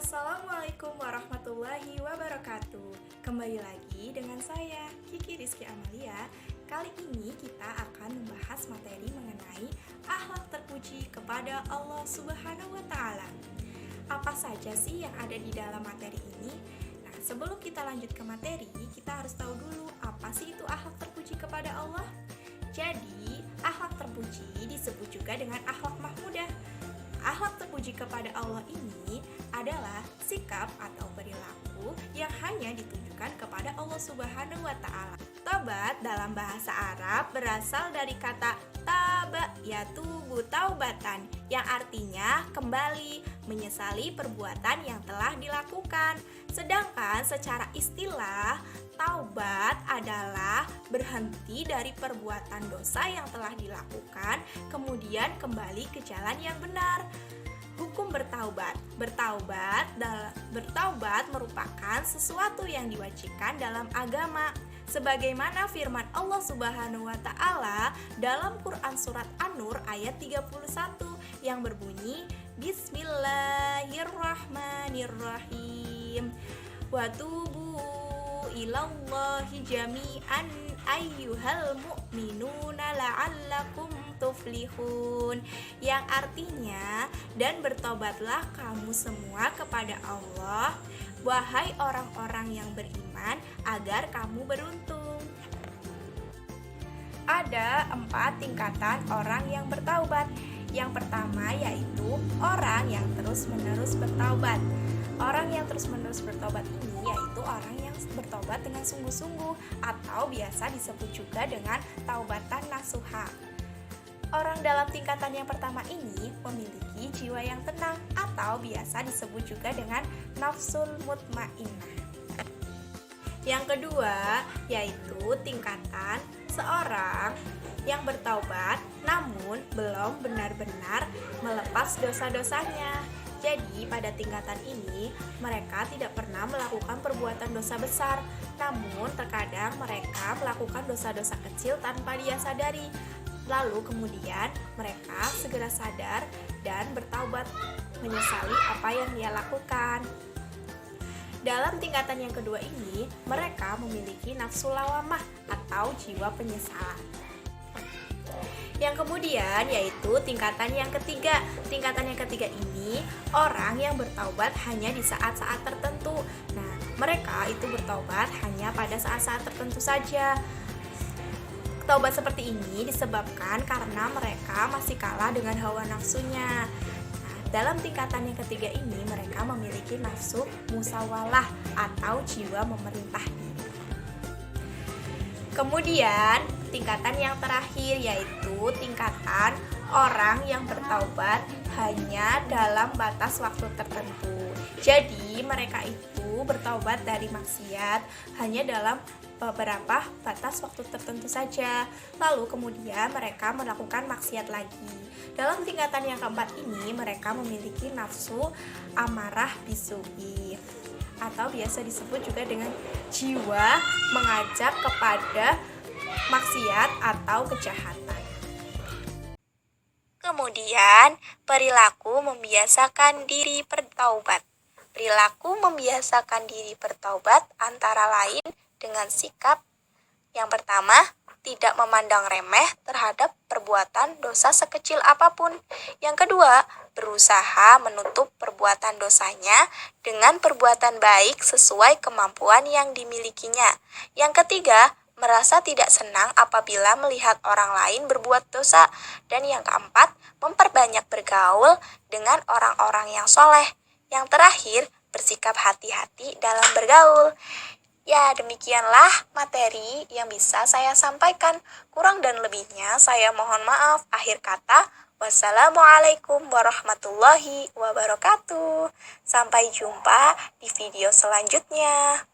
Assalamualaikum warahmatullahi wabarakatuh. Kembali lagi dengan saya, Kiki Rizky Amalia. Kali ini kita akan membahas materi mengenai akhlak terpuji kepada Allah Subhanahu wa Ta'ala. Apa saja sih yang ada di dalam materi ini? Nah, sebelum kita lanjut ke materi, kita harus tahu dulu apa sih itu akhlak terpuji kepada Allah. Jadi, akhlak terpuji disebut juga dengan akhlak mahmudah. Akhlak terpuji kepada Allah ini adalah sikap atau perilaku yang hanya ditujukan kepada Allah Subhanahu wa Ta'ala. Tobat dalam bahasa Arab berasal dari kata taba, yatubu taubatan, yang artinya kembali, menyesali perbuatan yang telah dilakukan. Sedangkan secara istilah, taubat adalah berhenti dari perbuatan dosa yang telah dilakukan, kemudian kembali ke jalan yang benar. Hukum bertaubat. Bertaubat merupakan sesuatu yang diwajibkan dalam agama. Sebagaimana firman Allah Subhanahu wa Ta'ala dalam Quran surat An-Nur ayat 31 yang berbunyi Bismillahirrahmanirrahim. Wa tubu ilallahi jami'an ayyuhal mu'minuna la'allakum tuflihun, yang artinya, dan bertobatlah kamu semua kepada Allah, wahai orang-orang yang beriman, agar kamu beruntung. Ada 4 tingkatan orang yang bertaubat. Yang pertama yaitu orang yang terus-menerus bertaubat. Orang yang terus-menerus bertobat ini yaitu orang yang bertobat dengan sungguh-sungguh atau biasa disebut juga dengan taubatan nasuha. Orang dalam tingkatan yang pertama ini memiliki jiwa yang tenang atau biasa disebut juga dengan nafsul mutmainnah. Yang kedua yaitu tingkatan seorang yang bertaubat namun belum benar-benar melepas dosa-dosanya. Jadi pada tingkatan ini mereka tidak pernah melakukan perbuatan dosa besar, namun terkadang mereka melakukan dosa-dosa kecil tanpa dia sadari. Lalu kemudian mereka segera sadar dan bertaubat, menyesali apa yang dia lakukan. Dalam tingkatan yang kedua ini, mereka memiliki nafsu lawamah atau jiwa penyesalan. Yang kemudian yaitu tingkatan yang ketiga. Tingkatan yang ketiga ini orang yang bertaubat hanya di saat-saat tertentu. Nah, mereka itu bertaubat hanya pada saat-saat tertentu saja. Taubat seperti ini disebabkan karena mereka masih kalah dengan hawa nafsunya. Nah, dalam tingkatan yang ketiga ini mereka memiliki nafsu musawalah atau jiwa memerintah diri. Kemudian tingkatan yang terakhir yaitu tingkatan orang yang bertaubat hanya dalam batas waktu tertentu. Jadi mereka itu bertaubat dari maksiat hanya dalam beberapa batas waktu tertentu saja. Lalu kemudian mereka melakukan maksiat lagi. Dalam tingkatan yang keempat ini mereka memiliki nafsu amarah bisu'i atau biasa disebut juga dengan jiwa mengajak kepada maksiat atau kejahatan. Kemudian, perilaku membiasakan diri bertaubat. Perilaku membiasakan diri bertaubat antara lain dengan sikap yang pertama, tidak memandang remeh terhadap perbuatan dosa sekecil apapun. Yang kedua, berusaha menutup perbuatan dosanya dengan perbuatan baik sesuai kemampuan yang dimilikinya. Yang ketiga, merasa tidak senang apabila melihat orang lain berbuat dosa. Dan yang keempat, memperbanyak bergaul dengan orang-orang yang soleh. Yang terakhir, bersikap hati-hati dalam bergaul. Ya, demikianlah materi yang bisa saya sampaikan. Kurang dan lebihnya saya mohon maaf. Akhir kata, wassalamualaikum warahmatullahi wabarakatuh. Sampai jumpa di video selanjutnya.